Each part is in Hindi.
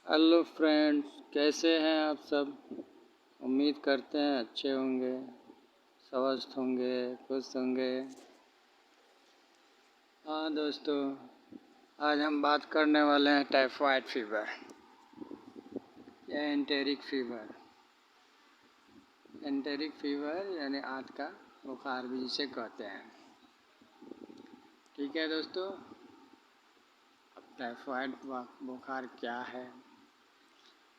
हेलो फ्रेंड्स, कैसे हैं आप सब। उम्मीद करते हैं अच्छे होंगे, स्वस्थ होंगे, खुश होंगे। हाँ दोस्तों, आज हम बात करने वाले हैं टाइफाइड फीवर या एंटेरिक फीवर। एंटेरिक फीवर यानी आंत का बुखार भी जिसे कहते हैं। ठीक है दोस्तों, अब टाइफाइड बुखार क्या है,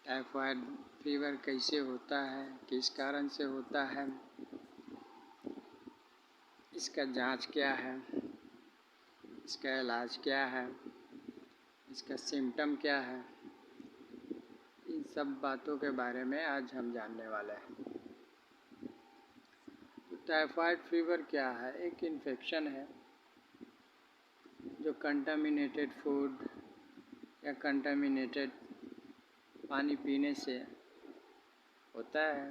टाइफाइड फीवर कैसे होता है, किस कारण से होता है, इसका जांच क्या है, इसका इलाज क्या है, इसका सिम्टम क्या है, इन सब बातों के बारे में आज हम जानने वाले हैं। तो टाइफाइड फीवर क्या है? एक इन्फेक्शन है जो कंटामिनेटेड फूड या कंटामिनेटेड पानी पीने से होता है।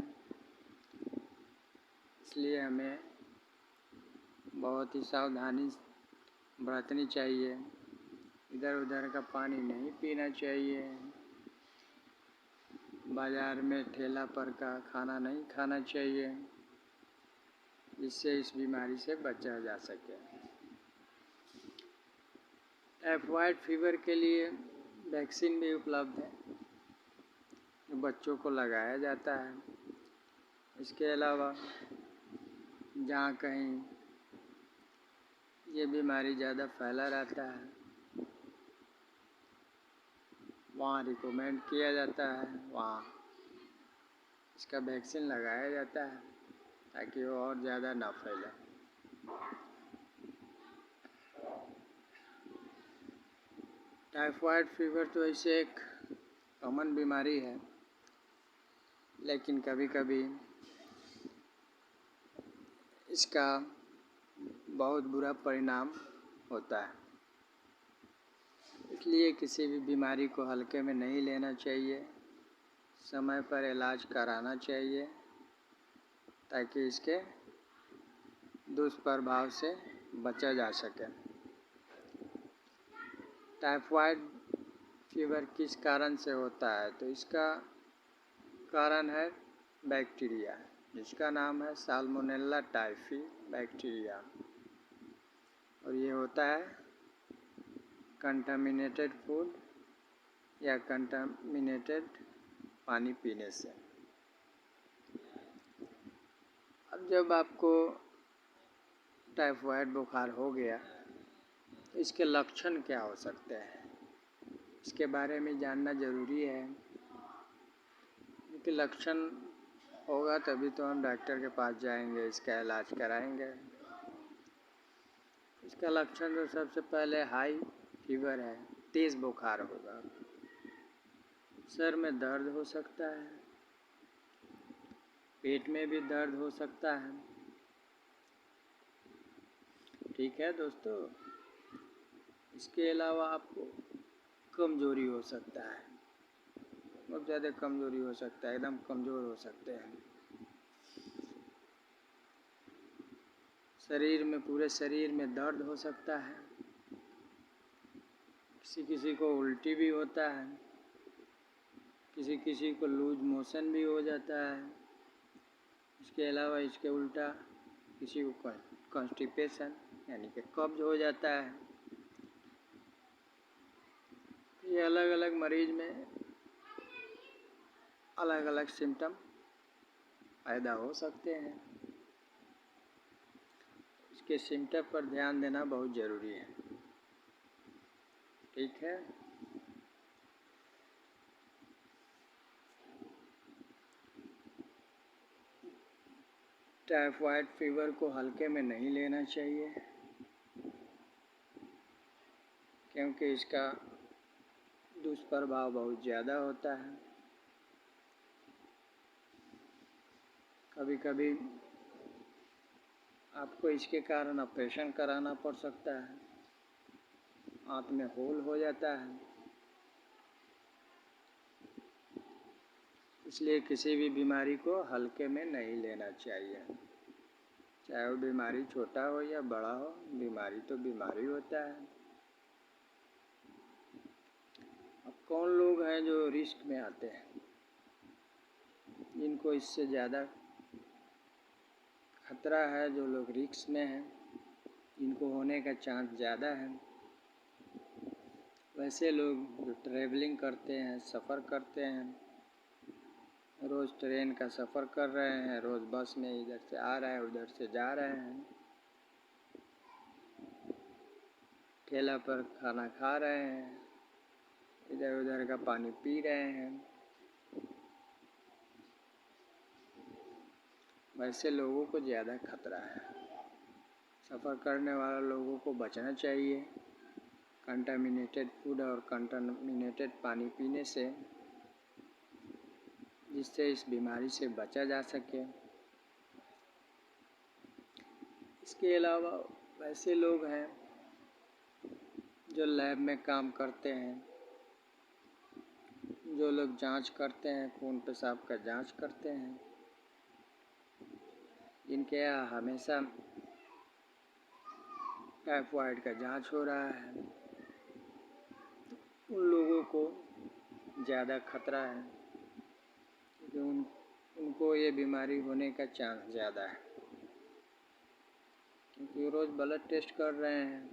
इसलिए हमें बहुत ही सावधानी बरतनी चाहिए। इधर उधर का पानी नहीं पीना चाहिए। बाज़ार में ठेला पर का खाना नहीं खाना चाहिए, जिससे इस बीमारी से बचा जा सके। टाइफाइड फीवर के लिए वैक्सीन भी उपलब्ध है जो बच्चों को लगाया जाता है। इसके अलावा जहाँ कहीं ये बीमारी ज़्यादा फैला रहता है, वहाँ रिकमेंड किया जाता है, वहाँ इसका वैक्सीन लगाया जाता है ताकि वो और ज़्यादा ना फैले। टाइफाइड फीवर तो ऐसे एक कॉमन बीमारी है, लेकिन कभी कभी इसका बहुत बुरा परिणाम होता है। इसलिए किसी भी बीमारी को हल्के में नहीं लेना चाहिए, समय पर इलाज कराना चाहिए ताकि इसके दुष्प्रभाव से बचा जा सके। टाइफाइड फीवर किस कारण से होता है? तो इसका कारण है बैक्टीरिया, जिसका नाम है साल्मोनेला टाइफी बैक्टीरिया, और ये होता है कंटामिनेटेड फूड या कंटामिनेटेड पानी पीने से। अब जब आपको टाइफाइड बुखार हो गया तो इसके लक्षण क्या हो सकते हैं, इसके बारे में जानना ज़रूरी है। क्योंकि लक्षण होगा तभी तो हम डॉक्टर के पास जाएंगे, इसका इलाज कराएंगे। इसका लक्षण तो सबसे पहले हाई फीवर है, तेज़ बुखार होगा, सर में दर्द हो सकता है, पेट में भी दर्द हो सकता है। ठीक है दोस्तों, इसके अलावा आपको कमज़ोरी हो सकता है, बहुत ज़्यादा कमज़ोरी हो सकता है, एकदम कमज़ोर हो सकते हैं। शरीर में, पूरे शरीर में दर्द हो सकता है। किसी किसी को उल्टी भी होता है, किसी किसी को लूज मोशन भी हो जाता है। इसके अलावा इसके उल्टा किसी को कॉन्स्टिपेशन यानी कि कब्ज हो जाता है। ये अलग अलग मरीज में अलग अलग सिम्टम पैदा हो सकते हैं। इसके सिम्टम पर ध्यान देना बहुत ज़रूरी है। ठीक है, टाइफाइड फीवर को हल्के में नहीं लेना चाहिए, क्योंकि इसका दुष्प्रभाव बहुत ज़्यादा होता है। कभी कभी आपको इसके कारण ऑपरेशन कराना पड़ सकता है, आँत में होल हो जाता है। इसलिए किसी भी बीमारी को हल्के में नहीं लेना चाहिए, चाहे वो बीमारी छोटा हो या बड़ा हो, बीमारी तो बीमारी होता है। अब कौन लोग हैं जो रिस्क में आते हैं, जिनको इससे ज़्यादा खतरा है, जो लोग रिस्क में हैं, जिनको होने का चांस ज़्यादा है, वैसे लोग जो ट्रैवलिंग करते हैं, सफ़र करते हैं, रोज़ ट्रेन का सफ़र कर रहे हैं, रोज़ बस में इधर से आ रहे हैं, उधर से जा रहे हैं, ठेला पर खाना खा रहे हैं, इधर उधर का पानी पी रहे हैं, वैसे लोगों को ज़्यादा खतरा है। सफ़र करने वाले लोगों को बचना चाहिए कंटामिनेटेड फूड और कंटामिनेटेड पानी पीने से, जिससे इस बीमारी से बचा जा सके। इसके अलावा वैसे लोग हैं जो लैब में काम करते हैं, जो लोग जांच करते हैं, खून पेशाब का जांच करते हैं, जिनके यहाँ हमेशा टाइफाइड का जांच हो रहा है, उन लोगों को ज़्यादा खतरा है, क्योंकि उनको ये बीमारी होने का चांस ज़्यादा है, क्योंकि रोज़ ब्लड टेस्ट कर रहे हैं,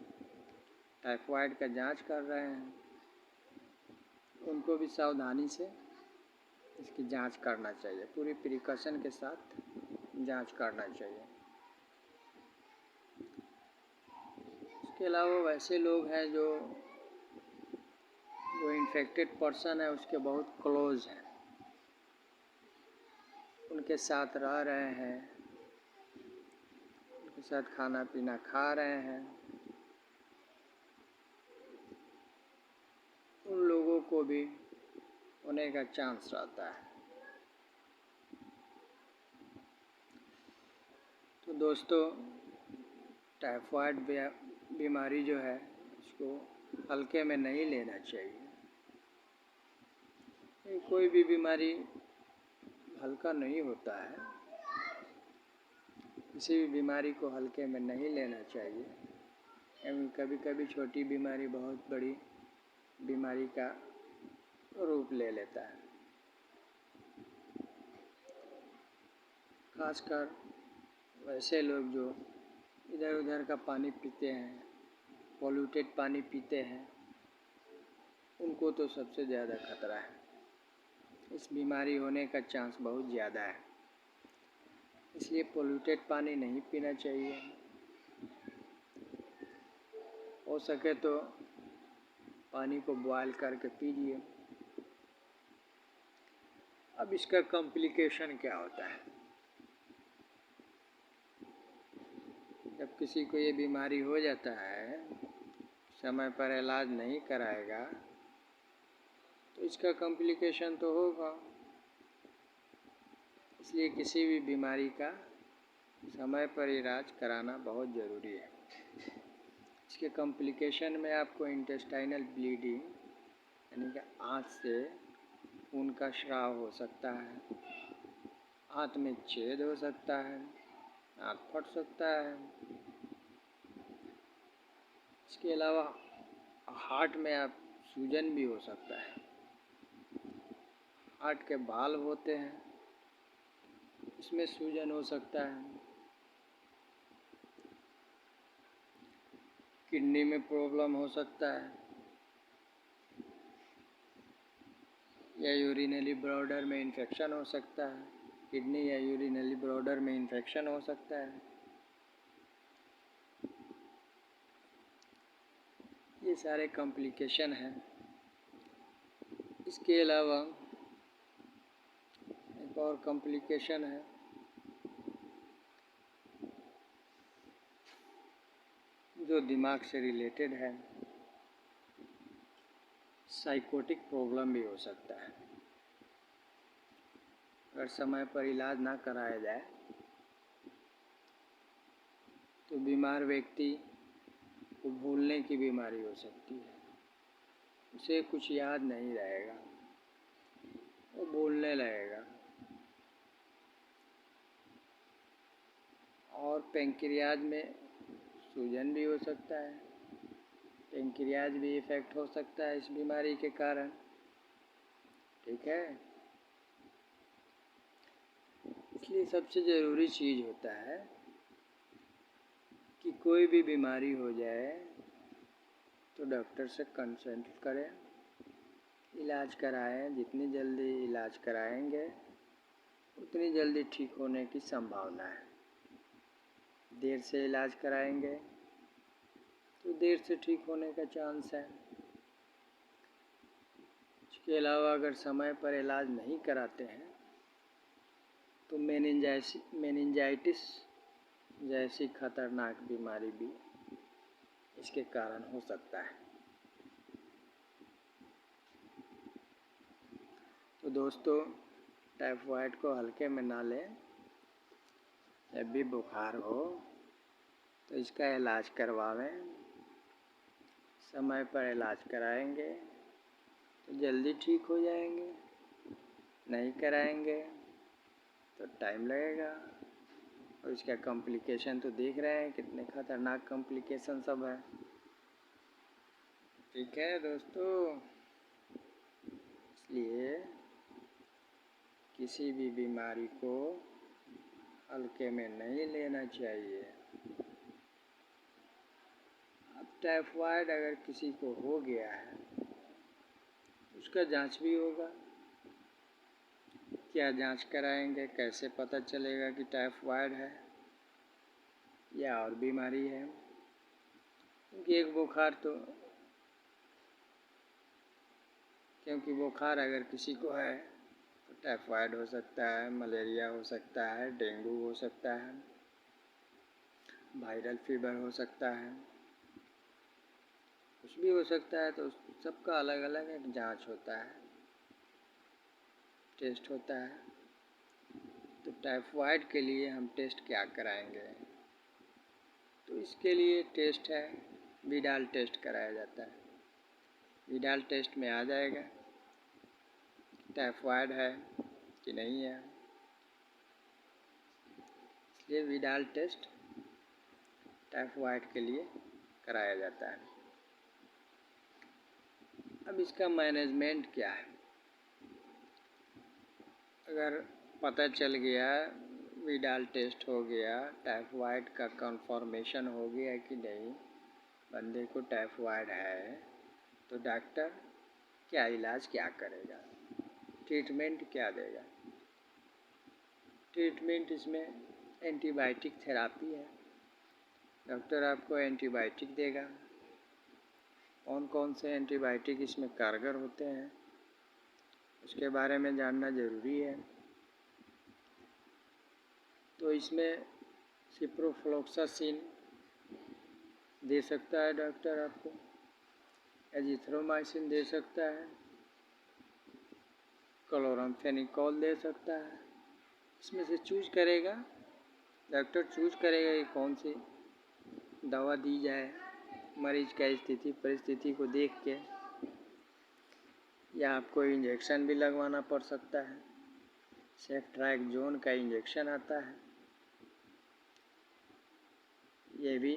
टाइफाइड का जांच कर रहे हैं, उनको भी सावधानी से इसकी जांच करना चाहिए, पूरी प्रिकॉशन के साथ जांच करना चाहिए। इसके अलावा वैसे लोग हैं जो इन्फेक्टेड पर्सन है उसके बहुत क्लोज हैं, उनके साथ रह रहे हैं, उनके साथ खाना पीना खा रहे हैं, उन लोगों को भी होने का चांस रहता है। तो दोस्तों, टाइफाइड बीमारी जो है इसको हल्के में नहीं लेना चाहिए। कोई भी बीमारी हल्का नहीं होता है, किसी भी बीमारी को हल्के में नहीं लेना चाहिए। कभी कभी छोटी बीमारी बहुत बड़ी बीमारी का रूप ले लेता है। खासकर वैसे लोग जो इधर उधर का पानी पीते हैं, पॉल्यूटेड पानी पीते हैं, उनको तो सबसे ज़्यादा खतरा है, इस बीमारी होने का चांस बहुत ज़्यादा है। इसलिए पॉल्यूटेड पानी नहीं पीना चाहिए। हो सके तो पानी को बॉयल करके पीजिए। अब इसका कॉम्प्लिकेशन क्या होता है? जब किसी को ये बीमारी हो जाता है, समय पर इलाज नहीं कराएगा, तो इसका कॉम्प्लिकेशन तो होगा। इसलिए किसी भी बीमारी का समय पर इलाज कराना बहुत ज़रूरी है। इसके कॉम्प्लिकेशन में आपको इंटेस्टाइनल ब्लीडिंग यानी कि आँत से खून का स्राव हो सकता है, आँत में छेद हो सकता है, आँत फट सकता है। इसके अलावा हार्ट में आप सूजन भी हो सकता है। हार्ट के वाल्व होते हैं, इसमें सूजन हो सकता है। किडनी में प्रॉब्लम हो सकता है, या यूरिनरी ब्लैडर में इन्फेक्शन हो सकता है। किडनी या यूरिनरी ब्लैडर में इन्फेक्शन हो सकता है। ये सारे कॉम्प्लिकेशन हैं। इसके अलावा एक और कॉम्प्लिकेशन है, जो दिमाग से रिलेटेड है। साइकोटिक प्रॉब्लम भी हो सकता है। अगर समय पर इलाज ना कराया जाए तो बीमार व्यक्ति को भूलने की बीमारी हो सकती है। उसे कुछ याद नहीं रहेगा, वो भूलने लगेगा। और पैंक्रियाज में सूजन भी हो सकता है। पेनक्रियाज भी इफ़ेक्ट हो सकता है इस बीमारी के कारण। ठीक है, इसलिए सबसे ज़रूरी चीज़ होता है कि कोई भी बीमारी हो जाए तो डॉक्टर से कंसल्ट करें, इलाज कराएं। जितनी जल्दी इलाज कराएंगे उतनी जल्दी ठीक होने की संभावना है। देर से इलाज कराएंगे तो देर से ठीक होने का चांस है। इसके अलावा अगर समय पर इलाज नहीं कराते हैं तो मेनिंजाइटिस जैसी खतरनाक बीमारी भी इसके कारण हो सकता है। तो दोस्तों, टाइफाइड को हल्के में ना लें। जब भी बुखार हो तो इसका इलाज करवाएं। समय पर इलाज कराएंगे तो जल्दी ठीक हो जाएंगे, नहीं कराएंगे तो टाइम लगेगा। और इसका कॉम्प्लिकेशन तो देख रहे हैं, कितने खतरनाक कॉम्प्लिकेशन सब है। ठीक है दोस्तों, इसलिए किसी भी बीमारी को हल्के में नहीं लेना चाहिए। अब टाइफाइड अगर किसी को हो गया है उसका जांच भी होगा। क्या जांच कराएंगे? कैसे पता चलेगा कि टाइफाइड है या और बीमारी है? क्योंकि बुखार अगर किसी को है तो टाइफाइड हो सकता है, मलेरिया हो सकता है, डेंगू हो सकता है, वायरल फीवर हो सकता है, कुछ भी हो सकता है। तो सबका अलग अलग एक जांच होता है, टेस्ट होता है। तो टाइफाइड के लिए हम टेस्ट क्या कराएंगे? तो इसके लिए टेस्ट है, विडाल टेस्ट कराया जाता है। विडाल टेस्ट में आ जाएगा टाइफाइड है कि नहीं है। इसलिए विडाल टेस्ट टाइफाइड के लिए कराया जाता है। अब इसका मैनेजमेंट क्या है? अगर पता चल गया, विडाल टेस्ट हो गया, टाइफाइड का कंफर्मेशन हो गया कि नहीं, बंदे को टाइफाइड है, तो डॉक्टर क्या इलाज क्या करेगा, ट्रीटमेंट क्या देगा? ट्रीटमेंट इसमें एंटीबायोटिक थेरापी है। डॉक्टर आपको एंटीबायोटिक देगा। कौन कौन से एंटीबायोटिक इसमें कारगर होते हैं उसके बारे में जानना ज़रूरी है। तो इसमें सिप्रोफ्लोक्सासिन दे सकता है डॉक्टर आपको, एजिथ्रोमाइसिन दे सकता है, क्लोरामफेनिकोल दे सकता है। इसमें से चूज करेगा डॉक्टर, चूज करेगा कि कौन सी दवा दी जाए मरीज का स्थिति परिस्थिति को देख के, या आपको इंजेक्शन भी लगवाना पड़ सकता है। सेफ्ट्राक्सोन का इंजेक्शन आता है, ये भी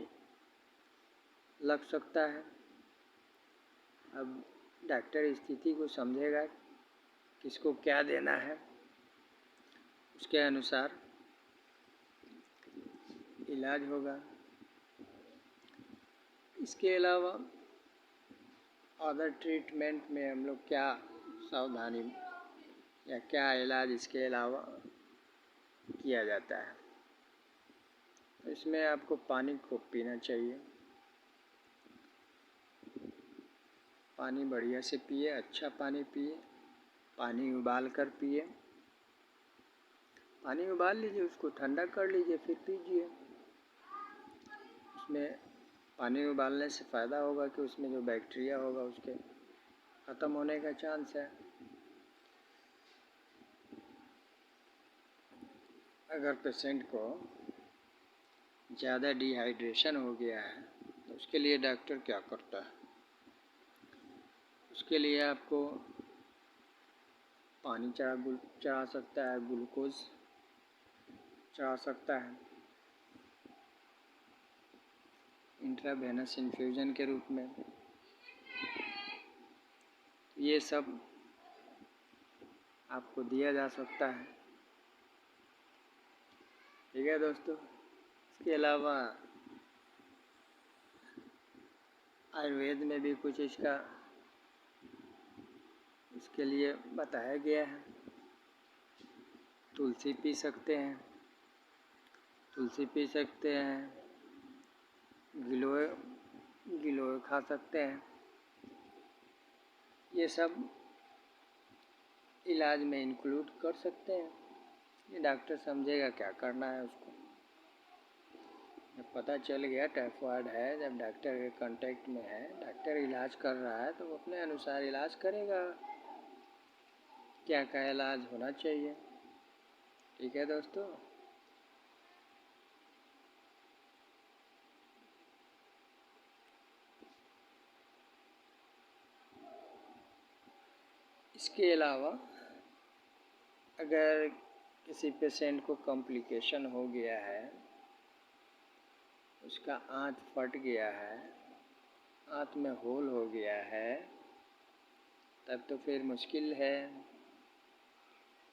लग सकता है। अब डॉक्टर स्थिति को समझेगा किसको क्या देना है, उसके अनुसार इलाज होगा। इसके अलावा अदर ट्रीटमेंट में हम लोग क्या सावधानी या क्या इलाज इसके अलावा किया जाता है? तो इसमें आपको पानी खूब पीना चाहिए। पानी बढ़िया से पिए, अच्छा पानी पिए, पानी उबाल कर पिए। पानी उबाल लीजिए, उसको ठंडा कर लीजिए, फिर पीजिए। उसमें पानी उबालने से फ़ायदा होगा कि उसमें जो बैक्टीरिया होगा उसके ख़त्म होने का चांस है। अगर पेशेंट को ज़्यादा डिहाइड्रेशन हो गया है तो उसके लिए डॉक्टर क्या करता है? उसके लिए आपको पानी चढ़ा सकता है, ग्लूकोज चढ़ा सकता है इंट्रावेनस इन्फ्यूज़न के रूप में। ये सब आपको दिया जा सकता है। ठीक है दोस्तों। इसके अलावा आयुर्वेद में भी कुछ इसके लिए बताया गया है। तुलसी पी सकते हैं, गिलोय गिलोय खा सकते हैं। ये सब इलाज में इंक्लूड कर सकते हैं। ये डॉक्टर समझेगा क्या करना है उसको। जब पता चल गया टाइफाइड है, जब डॉक्टर के कांटेक्ट में है, डॉक्टर इलाज कर रहा है, तो वो अपने अनुसार इलाज करेगा। क्या इलाज होना चाहिए। ठीक है दोस्तों। इसके अलावा अगर किसी पेशेंट को कॉम्प्लिकेशन हो गया है, उसका आंत फट गया है, आंत में होल हो गया है, तब तो फिर मुश्किल है।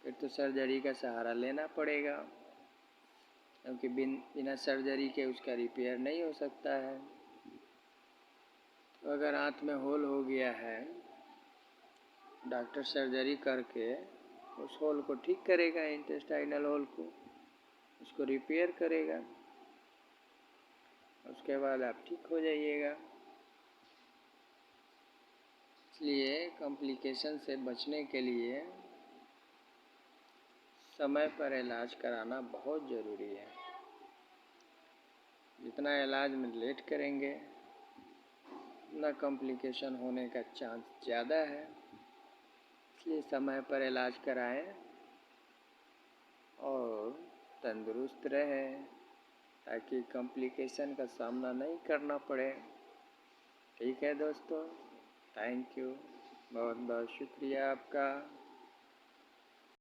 फिर तो सर्जरी का सहारा लेना पड़ेगा, क्योंकि बिना सर्जरी के उसका रिपेयर नहीं हो सकता है। तो अगर आंत में होल हो गया है, डॉक्टर सर्जरी करके उस होल को ठीक करेगा, इंटेस्टाइनल होल को, उसको रिपेयर करेगा। उसके बाद आप ठीक हो जाइएगा। इसलिए कॉम्प्लिकेशन से बचने के लिए समय पर इलाज कराना बहुत ज़रूरी है। जितना इलाज में लेट करेंगे, उतना कॉम्प्लिकेशन होने का चांस ज़्यादा है। इसलिए समय पर इलाज कराएं और तंदुरुस्त रहें, ताकि कॉम्प्लिकेशन का सामना नहीं करना पड़े। ठीक है दोस्तों, थैंक यू, बहुत बहुत शुक्रिया आपका।